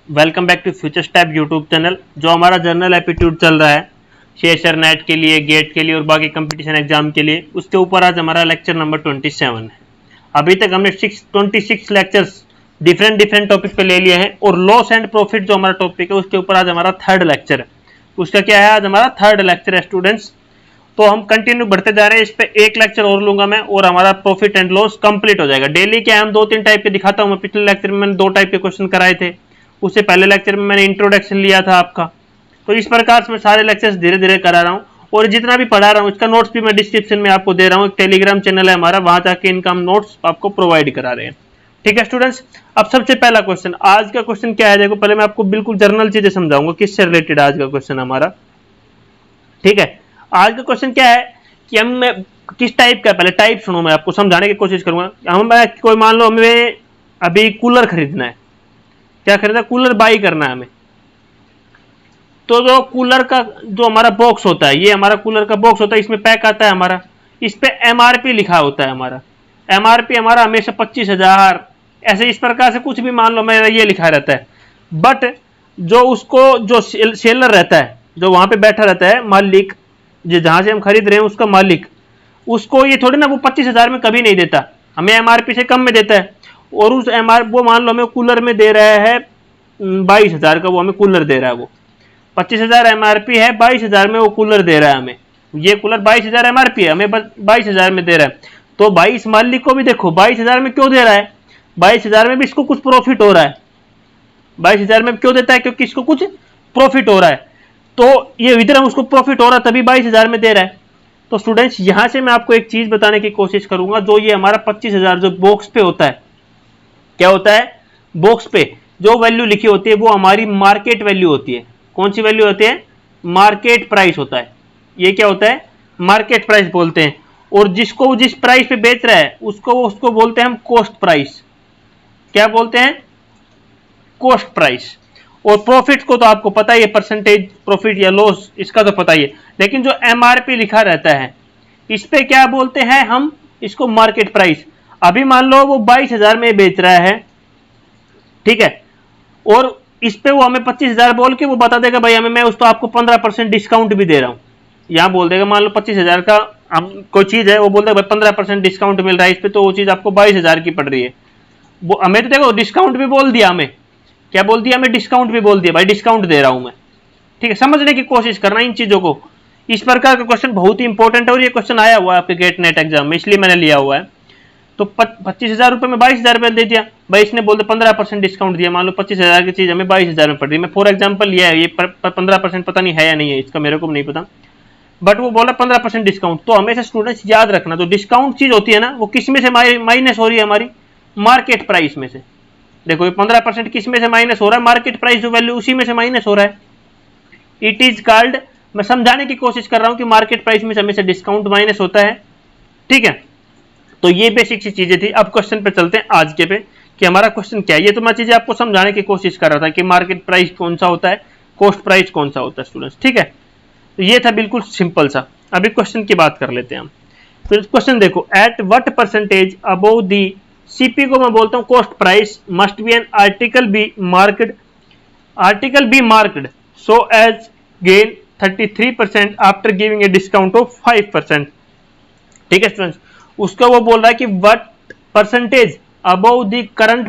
Welcome back to future step YouTube channel. जो हमारा general aptitude चल रहा है शेषर नेट के लिए, गेट के लिए और बाकी कंपटीशन एग्जाम के लिए, उसके ऊपर आज हमारा लेक्चर नंबर 27 है। अभी तक हमने 26 लेक्चर्स डिफरेंट टॉपिक पे ले लिए हैं और लॉस एंड प्रॉफिट जो हमारा टॉपिक है उसके ऊपर आज हमारा थर्ड लेक्चर है। उसका क्या है, आज हमारा थर्ड लेक्चर है स्टूडेंट्स। तो हम कंटिन्यू बढ़ते जा रहे हैं, इस पे एक लेक्चर और लूंगा मैं और हमारा प्रॉफिट एंड लॉस कंप्लीट हो जाएगा। डेली क्या हम 2-3 टाइप के दिखाता हूं। मैं पिछले लेक्चर में मैंने 2 टाइप के क्वेश्चन कराए थे, उससे पहले लेक्चर में मैंने इंट्रोडक्शन लिया था आपका। तो इस प्रकार से मैं सारे लेक्चर्स धीरे धीरे करा रहा हूँ और जितना भी पढ़ा रहा हूँ इसका नोट्स भी मैं डिस्क्रिप्शन में आपको दे रहा हूँ। एक टेलीग्राम चैनल है हमारा, वहां जाके इनका हम नोट्स आपको प्रोवाइड करा रहे हैं। ठीक है स्टूडेंट्स, अब सबसे पहला क्वेश्चन, आज का क्वेश्चन क्या है, देखो पहले मैं आपको बिल्कुल जर्नल चीजें समझाऊंगा किससे रिलेटेड आज का क्वेश्चन हमारा। ठीक है, आज का क्वेश्चन क्या है कि हम किस टाइप का, पहले टाइप सुनो, मैं आपको समझाने की कोशिश करूंगा। हम कोई मान लो हमें अभी कूलर खरीदना है, क्या खरीदना, कूलर बाई करना है हमें। तो जो कूलर का जो हमारा बॉक्स होता है, ये हमारा कूलर का बॉक्स होता है, इसमें पैक आता है हमारा, इस पे एमआरपी लिखा होता है हमारा। एमआरपी हमारा हमेशा 25,000 ऐसे इस प्रकार से कुछ भी मान लो मेरा ये लिखा रहता है। बट जो उसको जो सेलर रहता है, जो वहां पे बैठा रहता है मालिक, जहां से हम खरीद रहे हैं उसका मालिक, उसको ये थोड़ी ना वो 25,000 में कभी नहीं देता, हमें एमआरपी से कम में देता है। और उस वो मान लो हमें कूलर में दे रहा है 22,000 का, वो हमें कूलर दे रहा है, वो 25,000 एमआरपी है, 22,000 में वो कूलर दे रहा है हमें। ये कूलर 22,000 एमआरपी है, हमें 22,000 में दे रहा है। तो 22 मालिक को भी देखो 22,000 में क्यों दे रहा है, 22,000 में भी इसको कुछ प्रॉफिट हो रहा है। 22,000 में क्यों देता है, क्योंकि इसको कुछ प्रॉफिट हो रहा है। तो ये इधर उसको प्रॉफिट हो रहा है तभी 22,000 में दे रहा है। तो स्टूडेंट्स यहां से मैं आपको एक चीज बताने की कोशिश करूंगा, जो ये हमारा 25,000 जो बॉक्स पे होता है, क्या होता है, बॉक्स पे जो वैल्यू लिखी होती है वो हमारी मार्केट वैल्यू होती है। कौन सी वैल्यू होती है, मार्केट प्राइस होता है। ये क्या होता है, मार्केट प्राइस बोलते हैं। और जिसको जिस प्राइस पे बेच रहा है उसको बोलते हैं हम कॉस्ट प्राइस। क्या बोलते हैं, कॉस्ट प्राइस। और प्रॉफिट को तो आपको पता ही है, परसेंटेज प्रॉफिट या लॉस, इसका तो पता ही है। लेकिन जो एमआरपी लिखा रहता है इस पे क्या बोलते हैं हम, इसको मार्केट प्राइस। अभी मान लो वो 22,000 में बेच रहा है, ठीक है, और इस पे वो हमें 25,000 बोल के वो बता देगा भाई हमें, मैं उसको आपको 15% डिस्काउंट भी दे रहा हूं। यहां बोल देगा मान लो 25,000 का हम कोई चीज है, वो बोल देगा 15% डिस्काउंट मिल रहा है इस पे, तो वो चीज आपको 22,000 की पड़ रही है। वो हमें तो देखो डिस्काउंट भी बोल दिया, हमें क्या बोल दिया, हमें डिस्काउंट भी बोल दिया, भाई डिस्काउंट दे रहा हूं मैं। ठीक है, समझने की कोशिश करना इन चीजों को। इस प्रकार का क्वेश्चन बहुत ही इंपॉर्टेंट है और ये क्वेश्चन आया हुआ है आपके गेट नेट एग्जाम में, इसलिए मैंने लिया हुआ है। तो 25,000 रुपए में 22,000 रुपए दे दिया भाई, इसने बोलते 15% डिस्काउंट दिया। मान लो 25,000 की चीज हमें 22,000 में पड़ रही है, मैं फॉर एग्जाम्पल लिया है, ये 15% पता नहीं है या नहीं है, इसका मेरे को भी नहीं पता, बट वो बोला 15% डिस्काउंट। तो हमेशा स्टूडेंट्स याद रखना, जो डिस्काउंट चीज होती है ना, वो किस में से माइनस हो रही है, हमारी मार्केट प्राइस में से। देखो ये 15% किस में से माइनस हो रहा है, मार्केट प्राइस जो वैल्यू उसी में से माइनस हो रहा है। इट इज कॉल्ड, मैं समझाने की कोशिश कर रहा हूं कि मार्केट प्राइस में से हमेशा डिस्काउंट माइनस होता है। ठीक है, तो ये बेसिक सी चीजें थी। अब क्वेश्चन पे चलते हैं आज के पे कि हमारा क्वेश्चन क्या है। ये तो मैं चीजें आपको समझाने की कोशिश कर रहा था कि मार्केट प्राइस कौन सा होता है, कॉस्ट प्राइस कौन सा होता है स्टूडेंट्स। ठीक है, तो ये था बिल्कुल सिंपल सा। अभी क्वेश्चन की बात कर लेते हैं हम। तो क्वेश्चन देखो, at what percentage above the CP को मैं बोलता हूं cost price must be an article be marked so as gain 33% after giving a discount of 5%। ठीक है स्टूडेंट्स, उसका वो बोल रहा है कि what percentage above the current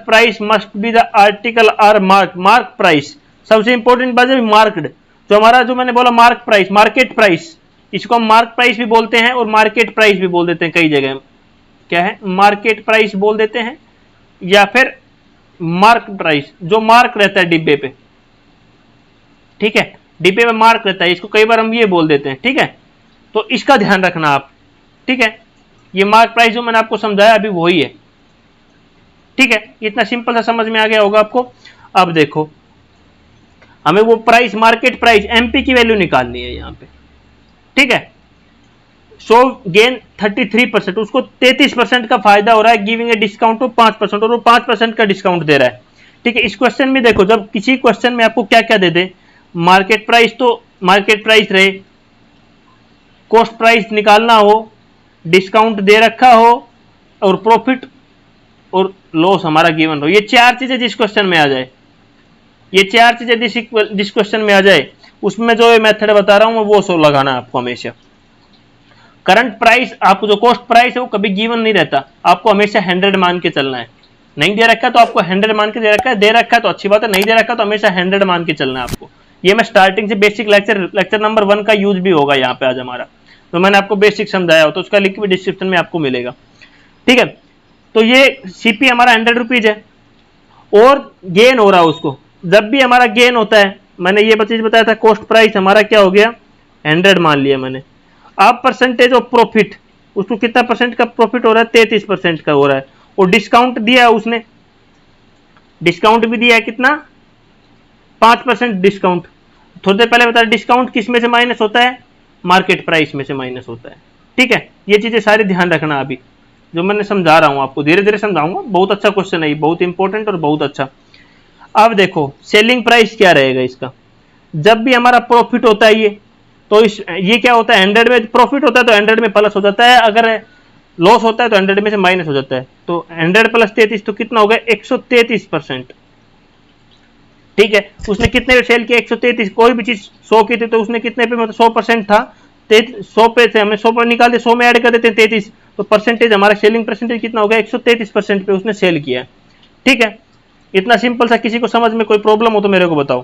price must be the article are mark price. सबसे इंपॉर्टेंट बात है मार्क्ड, जो हमारा जो मैंने बोला मार्क प्राइस, मार्केट प्राइस, इसको हम मार्क प्राइस भी बोलते हैं और मार्केट प्राइस भी बोल देते हैं कई जगह। क्या है, मार्केट प्राइस बोल देते हैं या फिर मार्क प्राइस, जो मार्क रहता है डिब्बे पे। ठीक है, डिब्बे में मार्क रहता है, इसको कई बार हम ये बोल देते हैं। ठीक है, तो इसका ध्यान रखना आप। ठीक है, ये मार्क प्राइस जो मैंने आपको समझाया अभी वही है। ठीक है, इतना सिंपल सा समझ में आ गया होगा आपको। अब देखो हमें वो प्राइस, मार्केट प्राइस, एमपी की वैल्यू निकालनी है यहां पे। ठीक है, सो गेन 33%, उसको 33% का फायदा हो रहा है, गिविंग ए डिस्काउंट ऑफ 5%, और वो 5% का डिस्काउंट दे रहा है। ठीक है, इस क्वेश्चन में देखो, जब किसी क्वेश्चन में आपको क्या क्या दे दे, मार्केट प्राइस तो मार्केट प्राइस रहे, कॉस्ट प्राइस निकालना हो, डिस्काउंट दे रखा हो और प्रॉफिट और लॉस हमारा गिवन रो। ये चार चीजें जिस क्वेश्चन में आ जाए, ये चार चीजें जिस क्वेश्चन में आ जाए उसमें जो मेथड बता रहा हूं वो सो लगाना है आपको हमेशा। करंट प्राइस, आपको जो कॉस्ट प्राइस है वो कभी गिवन नहीं रहता, आपको हमेशा 100 मान के चलना है। नहीं दे रखा तो आपको 100 मान के दे रखा है, दे रखा है तो अच्छी बात है, नहीं दे रखा तो हमेशा 100 मान के चलना है आपको। ये मैं स्टार्टिंग से बेसिक लेक्चर नंबर 1 का यूज भी होगा यहाँ पे आज हमारा, तो मैंने आपको बेसिक समझाया हो तो उसका लिंक भी डिस्क्रिप्शन में आपको मिलेगा, ठीक है। तो ये सीपी हमारा 100 रुपीज है और गेन हो रहा है उसको। जब भी हमारा गेन होता है, मैंने ये चीज बताया था, कॉस्ट प्राइस हमारा क्या हो गया 100 मान लिया मैंने। अब परसेंटेज ऑफ प्रॉफिट, उसको कितना परसेंट का प्रॉफिट हो रहा है 33% का हो रहा है, और डिस्काउंट दिया है उसने, डिस्काउंट भी दिया है कितना 5% डिस्काउंट। थोड़ी देर पहले बताया डिस्काउंट किस में से माइनस होता है, मार्केट प्राइस में से माइनस होता है, ठीक है। ये चीजें सारी ध्यान रखना, अभी जो मैंने समझा रहा हूं आपको धीरे धीरे समझाऊंगा। बहुत अच्छा क्वेश्चन है, बहुत इंपॉर्टेंट और बहुत अच्छा। अब देखो सेलिंग प्राइस क्या रहेगा इसका, जब भी हमारा प्रॉफिट होता है ये, तो ये क्या होता है 100 में प्रॉफिट होता है तो 100 में प्लस हो जाता है, अगर लॉस होता है तो 100 में से माइनस हो जाता है। तो 100 प्लस 33 तो कितना हो गया 133%, ठीक है। उसने कितने पे सेल किया 133, कोई भी चीज 100 की थी तो उसने कितने पे, मतलब 100% था, 100 पे से हमें 100 पर निकाल दे, 100 में ऐड कर देते 33, तो परसेंटेज हमारा सेलिंग परसेंटेज कितना हो गया 133% पे उसने सेल किया, ठीक है। इतना सिंपल सा, किसी को समझ में कोई प्रॉब्लम हो तो मेरे को बताओ,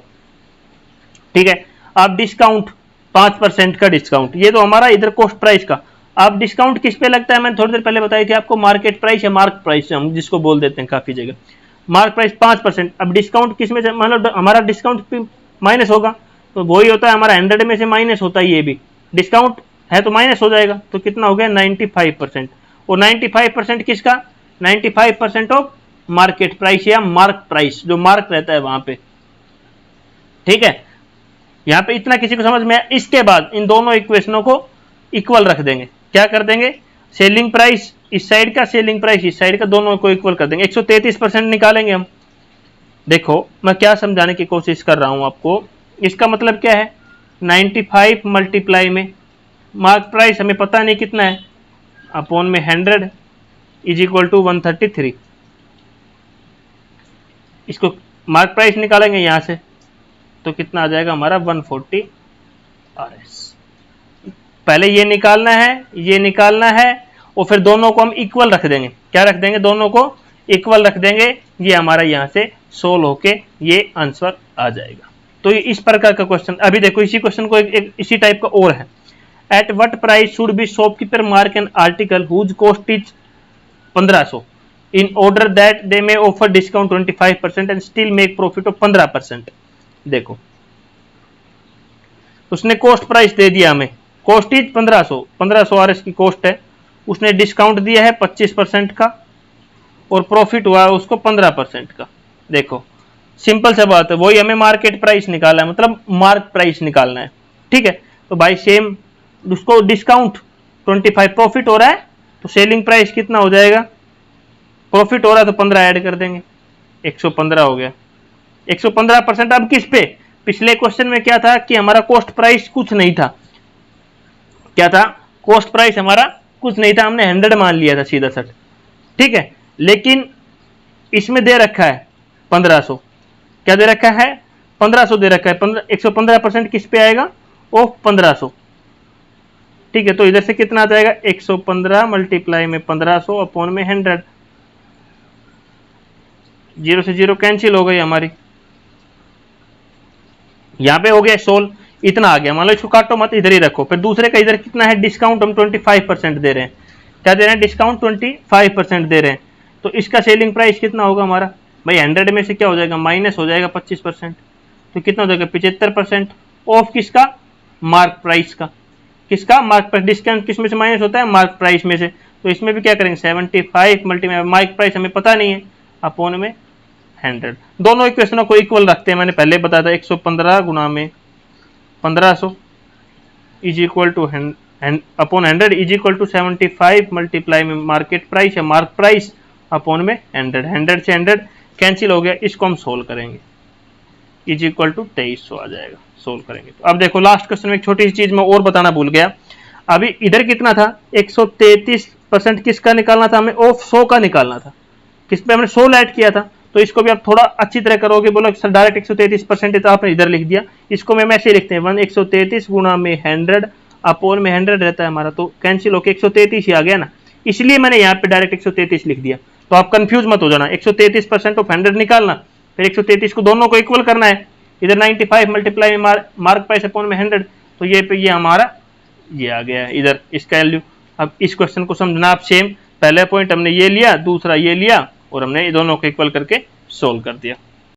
ठीक है। आप डिस्काउंट 5% का डिस्काउंट, ये तो हमारा इधर कॉस्ट प्राइस का। आप डिस्काउंट किस पे लगता है, मैंने थोड़ी देर पहले बताई थी आपको, मार्केट प्राइस या मार्क प्राइस हम जिसको बोल देते हैं काफी जगह, मार्क प्राइस 5%। अब डिस्काउंट किस में से, मतलब हमारा डिस्काउंट माइनस होगा, तो वही होता है हमारा 100 में से माइनस होता है, ये भी डिस्काउंट है तो माइनस हो जाएगा, तो कितना हो गया 95%। और 95% किसका, 95% ऑफ मार्केट प्राइस या मार्क प्राइस, जो मार्क रहता है वहां पे, ठीक है। यहां पे इतना किसी को समझ में आया। इसके बाद इन दोनों इक्वेशनों को इक्वल रख देंगे, क्या कर देंगे, सेलिंग प्राइस इस साइड का, सेलिंग प्राइस इस साइड का, दोनों को इक्वल कर देंगे, 133% निकालेंगे हम। देखो मैं क्या समझाने की कोशिश कर रहा हूं आपको, इसका मतलब क्या है 95 मल्टीप्लाई में मार्क प्राइस हमें पता नहीं कितना है, अपॉन में 100 इज इक्वल टू 133। इसको मार्क प्राइस निकालेंगे यहां से तो कितना आ जाएगा हमारा 140 RS। पहले ये निकालना है, ये निकालना है, और फिर दोनों को हम इक्वल रख देंगे। क्या रख देंगे, दोनों को इक्वल रख देंगे, ये हमारा यहां से सोल्व होके ये आंसर आ जाएगा। तो ये इस प्रकार का क्वेश्चन। अभी देखो इसी क्वेश्चन को एक इसी टाइप का और है, at what price should be shopkeeper mark an article whose cost is 1500 in order that they may offer discount 25% and still make profit of 15%। देखो उसने कॉस्ट प्राइस दे दिया हमें, कॉस्ट इज 1500 RS की कॉस्ट है, उसने डिस्काउंट दिया है 25% का और प्रॉफिट हुआ है उसको 15% का। देखो सिंपल सा बात है, वही हमें मार्केट प्राइस निकालना है, मतलब मार्क प्राइस निकालना है, ठीक है। तो भाई सेम उसको डिस्काउंट 25 प्रॉफिट हो रहा है तो सेलिंग प्राइस कितना हो जाएगा, प्रॉफिट हो रहा है तो 15 ऐड कर देंगे, 115 हो गया, 115%। अब किस पे, पिछले क्वेश्चन में क्या था कि हमारा कॉस्ट प्राइस कुछ नहीं था, क्या था, कॉस्ट प्राइस हमारा कुछ नहीं था, हमने 100 मान लिया था सीधा सट, ठीक है। लेकिन इसमें दे रखा है 1500, क्या दे रखा है 1500 दे रखा है, 115% किस पे आएगा, ऑफ 1500, ठीक है। तो इधर से कितना आ जाएगा 115 मल्टीप्लाई में 1500 अपॉन में 100, 0 से 0 कैंसिल हो गई हमारी, यहां पे हो गया सोल्व, इतना आ गया। मान लो इसको काटो मत, इधर ही रखो। फिर दूसरे का इधर कितना है, डिस्काउंट हम 25% दे रहे हैं, क्या दे रहे हैं, डिस्काउंट 25% दे रहे हैं, तो इसका सेलिंग प्राइस कितना होगा हमारा, भाई 100 में से क्या हो जाएगा, माइनस हो जाएगा 25%, तो कितना हो जाएगा 75% ऑफ किसका, मार्क प्राइस का, किसका, मार्क प्राइस। डिस्काउंट किस में से माइनस होता है, मार्क प्राइस में से, तो इसमें भी क्या करेंगे 75 मल्टीप्लाई मार्क प्राइस हमें पता नहीं है, अपॉन में 100। दोनों इक्वेशनों को इक्वल रखते हैं, मैंने पहले बताया था 115 गुना में 1500 is equal to upon 100 is equal to 75 multiply में मार्केट प्राइस या मार्क प्राइस अपॉन में 100 से 100 कैंसिल हो गया। इसको हम सोल्व करेंगे, इज इक्वल टू 2300 आ जाएगा, सोल्व करेंगे। तो अब देखो लास्ट क्वेश्चन में एक छोटी सी चीज मैं और बताना भूल गया, अभी इधर कितना था 133% किसका निकालना था हमें, ऑफ 100 का निकालना था, किस पे हमने 16 ऐड किया था, तो इसको भी आप थोड़ा अच्छी तरह करोगे। बोलो सर डायरेक्ट 133% तो आपने इधर लिख दिया, इसको मैं ऐसे लिखते हैं 133 गुणा में 100 अपॉन में 100 रहता है हमारा, तो कैंसिल होकर 133 ही आ गया ना, इसलिए मैंने यहाँ पे डायरेक्ट 133 लिख दिया। तो आप कंफ्यूज मत हो जाना, 133% ऑफ 100 निकालना, फिर 133 को दोनों को इक्वल करना है, इधर 95 मल्टीप्लाई मार्क प्राइस अपॉन में 100, तो ये पे ये हमारा ये आ गया है इधर इसका वैल्यू। अब इस क्वेश्चन को समझना आप सेम, पहले पॉइंट हमने ये लिया, दूसरा ये लिया, और हमने दोनों को इक्वल करके सोल्व कर दिया।